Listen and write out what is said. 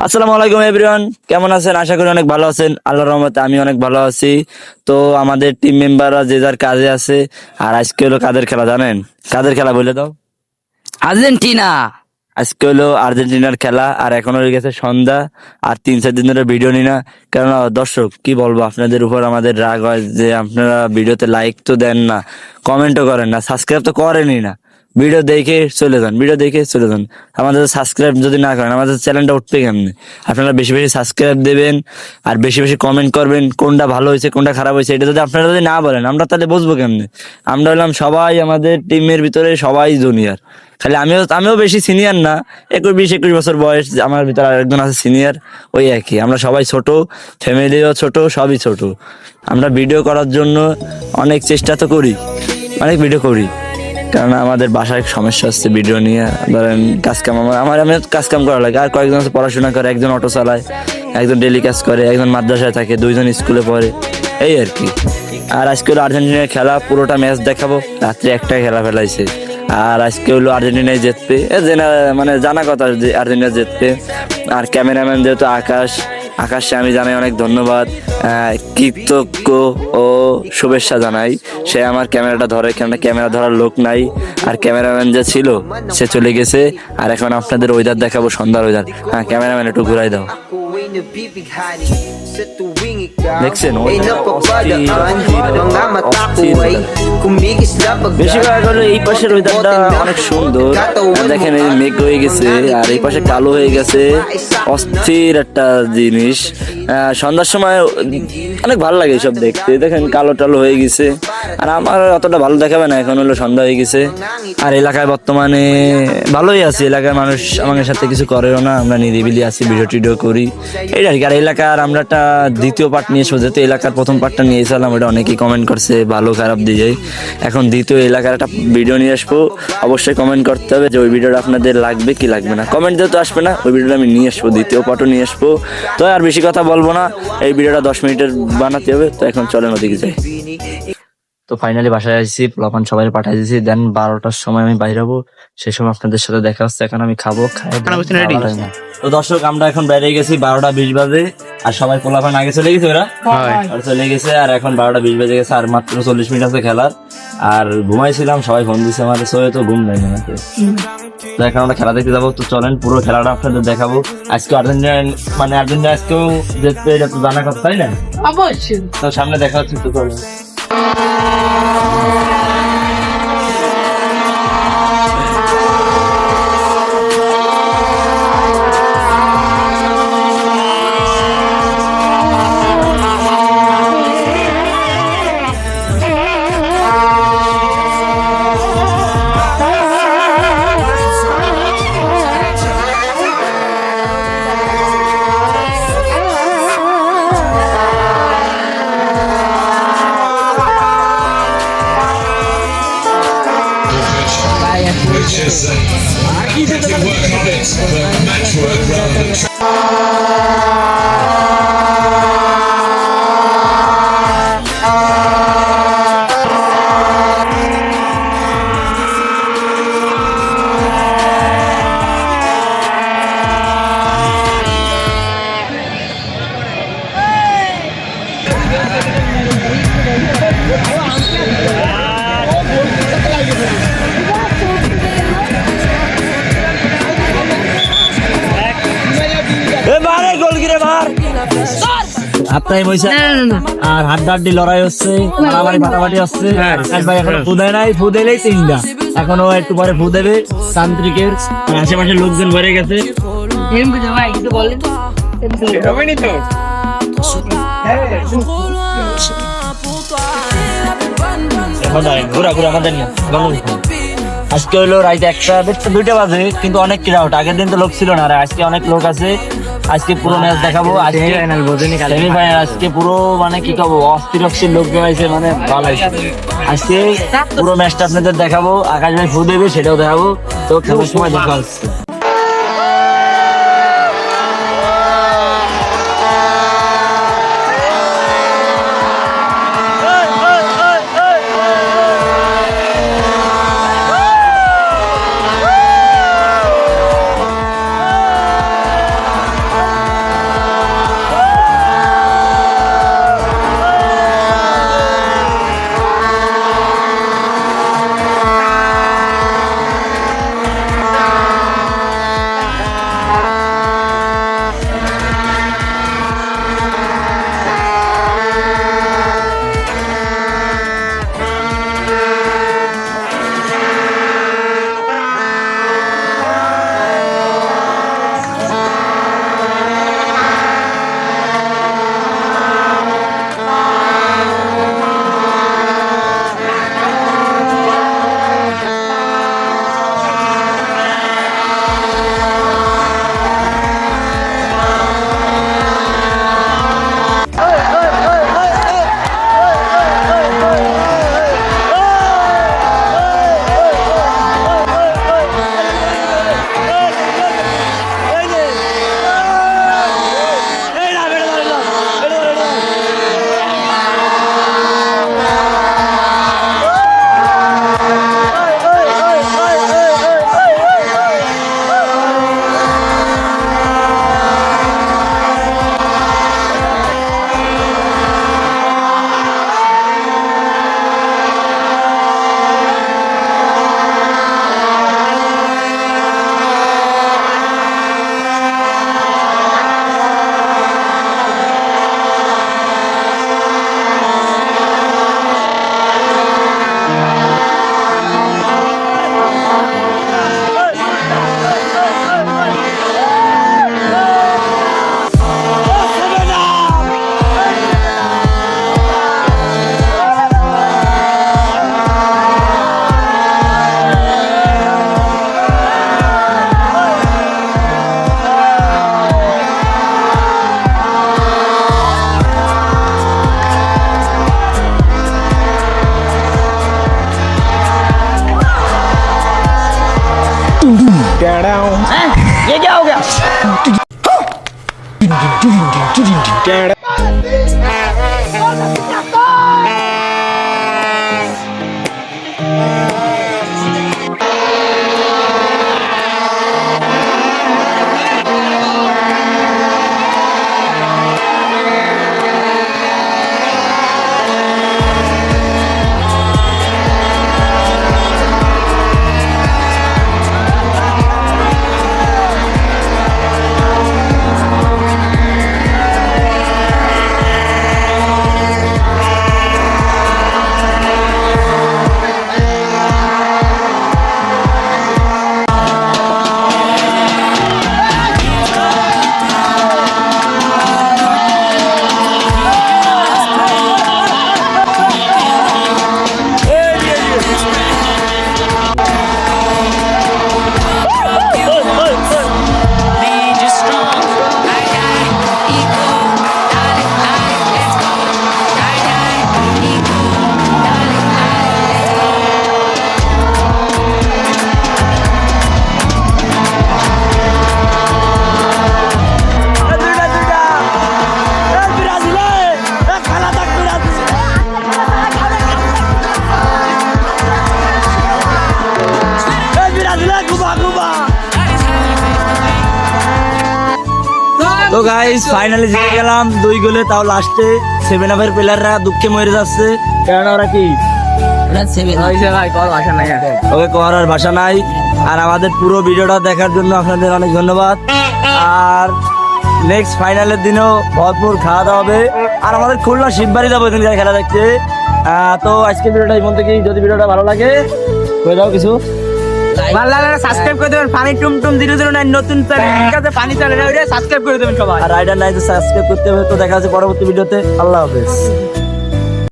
আসসালামু আলাইকুম এভরিওয়ান, কেমন আছেন? আশা করি অনেক ভালো আছেন। আল্লাহর রহমতে আমি অনেক ভালো আছি। তো আমাদের টিম মেম্বাররা যে যার কাজে আছে। আর আজকে হলো কাদের খেলা জানেন? কাদের খেলা বলে দাও। আর্জেন্টিনা। আজকে হলো আর্জেন্টিনার খেলা। আর এখন হয়ে গেছে সন্ধ্যা। আর 3-4 দিন ধরে ভিডিও নি না, কেননা দর্শক কি বলবো, আপনাদের উপর আমাদের রাগ হয় যে আপনারা ভিডিওতে লাইক তো দেন না, কমেন্টও করেন না, সাবস্ক্রাইব তো করেনই না। ভিডিও দেখে চলে যান, ভিডিও দেখে চলে যান। আমাদের সাবস্ক্রাইব যদি না করেন আমাদের চ্যানেলটা উঠবে কেমনে? আপনারা বেশি বেশি সাবস্ক্রাইব দেবেন আর বেশি বেশি কমেন্ট করবেন, কোনটা ভালো হয়েছে কোনটা খারাপ হয়েছে এটা যদি আপনারা যদি না বলেন আমরা তাহলে বুঝবো কেমনে? আমরা হলাম সবাই আমাদের টিমের ভিতরে সবাই জুনিয়র। খালি আমিও বেশি সিনিয়র না, 21-21 বছর বয়স, আমার ভিতরে আরেকজন আছে সিনিয়র। ওই একই, আমরা সবাই ছোট, ফ্যামিলিও ছোট, সবই ছোট। আমরা ভিডিও করার জন্য অনেক চেষ্টা তো করি, অনেক ভিডিও করি, কারণ আমাদের বাসায় সমস্যা হচ্ছে ভিডিও নিয়ে। ধরেন কাজকাম আমি কাজকাম করা লাগে, আর কয়েকজন আছে পড়াশোনা করে, একজন অটো চালায়, একজন ডেলি কাজ করে, একজন মাদ্রাসায় থাকে, 2জন স্কুলে পড়ে, এই আর কি। আর আজকে হলো আর্জেন্টিনার খেলা, পুরোটা ম্যাচ দেখাবো। রাত্রে একটা খেলা ফেলাইছে, আর আজকে হলো আর্জেন্টিনায় জিতবে, মানে জানা কথা যে আর্জেন্টিনা জিতবে। আর ক্যামেরাম্যান যেহেতু আকাশে আমি জানাই অনেক ধন্যবাদ, কৃতজ্ঞ ও শুভেচ্ছা জানাই। সে আমার ক্যামেরাটা ধরে, কেননা ক্যামেরা ধরার লোক নাই। আর ক্যামেরাম্যান যে ছিল সে চলে গেছে। আর এখন আপনাদের ওয়েদার দেখাবো, সন্ধ্যার ওয়েদার। হ্যাঁ ক্যামেরাম্যান একটু ঘুরাই দাও। দেখছেন বেশিরভাগ হলো এই পাশের ওয়েদারটা অনেক সুন্দর। দেখেন এই মেঘ হয়ে গেছে আর এই পাশে কালো হয়ে গেছে, অস্থির একটা জিনিস। সন্ধ্যার সময় অনেক ভালো লাগে সব দেখতে। দেখেন কালো টালো হয়ে গেছে, আর আমার অতটা ভালো দেখাবে না, এখন হলো সন্ধ্যা হয়ে গেছে। আর এলাকায় বর্তমানে ভালোই আছে, এলাকার মানুষ আমাদের সাথে কিছু করেও না, আমরা নিরিবিলি আছি, ভিডিও টিডিও করি, এই আর কি। আর এলাকার আমরা একটা দ্বিতীয় পার্ট নিয়ে এসবো, যেহেতু এলাকার প্রথম পার্টটা নিয়ে এসেছিলাম, ওটা অনেকেই কমেন্ট করছে ভালো খারাপ দিয়ে। এখন দ্বিতীয় এলাকার একটা ভিডিও নিয়ে আসবো। অবশ্যই কমেন্ট করতে হবে যে ওই ভিডিওটা আপনাদের লাগবে কি লাগবে না। কমেন্ট যেহেতু আসবে না, ওই ভিডিওটা আমি নিয়ে আসবো, দ্বিতীয় পার্টও নিয়ে আসবো। তো আর বেশি কথা বলবো না, এই ভিডিওটা 10 মিনিটের বানাতে হবে। তো এখন চলেন ওদিকে যাই। তো ফাইনালি বাসায় আসছি, পোলাপান সবাই পাঠিয়ে দিয়েছি। দেন 12টার সময় আমি বাইরে হবো, সেই সময় আপনাদের সাথে দেখা হচ্ছে। এখন আমি খাবো, তো দর্শক আমরা এখন বাইরে গেছি, 12টা 20 বাজে। আর সবাই পোলাপান আগে চলে গেছে, ওরা চলে গেছে। আর এখন 12টা 20 বেজে গেছে, আর মাত্র 40 মিনিট আছে খেলার। আর ঘুমাইছিলাম, সবাই ফোন দিচ্ছে আমাদের, সবাই তো ঘুম নেই আমাকে। তো এখন আমরা খেলা দেখতে যাবো। তো চলেন পুরো খেলাটা আপনাদের দেখাবো। আজকে আর্জেন্টিনা আজকেও জিতবে, এটা তো জানা কথা, তাই না? অবশ্যই। তো সামনে দেখা হচ্ছে, তো চলেন। Which is active work on it, but match work rather than আপনাই বলছে আর হাড্ডাহাড্ডি লড়াই হচ্ছে, মারামারি ফাটাফাটি হচ্ছে। আকাশ ভাই এখনো ফু দেয় নাই, ফু দিলেই 3টা, এখনো একটু পরে ফু দেবে। তান্ত্রিকের আশেপাশের লোকজন ভরে গেছে। ঘুরা ঘুরা আমাদের নিয়ে আজকে হলো রাইতে 1টা 2টা বাজে, কিন্তু অনেক ক্রাউড। আগের দিন তো লোক ছিল না, আর আজকে অনেক লোক আছে। আজকে পুরো ম্যাচ দেখাবো, সেমিফাইনাল আজকে পুরো, মানে কি কব, অস্থির লোক জমাইছে, মানে ভালো লাগছে। আজকে পুরো ম্যাচটা আপনাদের দেখাবো, আকাশ ভাই ফু দেবে সেটাও দেখাবো। তো খেলার সময় দেখা হচ্ছে। তো গাইস ফাইনালি জিতে গেলাম 2 গোলে, তাও লাস্টে 7 আপের প্লেয়াররা দুঃখে মরে যাচ্ছে, কারণ ওরা কি ওকে করার ভাষা নাই। আর আমাদের পুরো ভিডিওটা দেখার জন্য আপনাদের অনেক ধন্যবাদ। আর নেক্সট ফাইনালের দিনেও ভরপুর খাওয়া দাওয়া হবে। আর আমাদের খুলনা শিববাড়ি যাবো এখানে খেলা দেখতে। তো আজকে ভিডিওটা এই মধ্যে, যদি ভিডিওটা ভালো লাগে করে দাও কিছু ভালো লাগলে সাবস্ক্রাইব করে দেবেন। পানি টুমটুম 009 নতুন চ্যানেল, পানি চ্যানেল সাবস্ক্রাইব করে দেবেন সবাই। আর রাইডার নাই তো সাবস্ক্রাইব করতে হবে। তো দেখা যাচ্ছে পরবর্তী ভিডিওতে। আল্লাহ হাফেজ।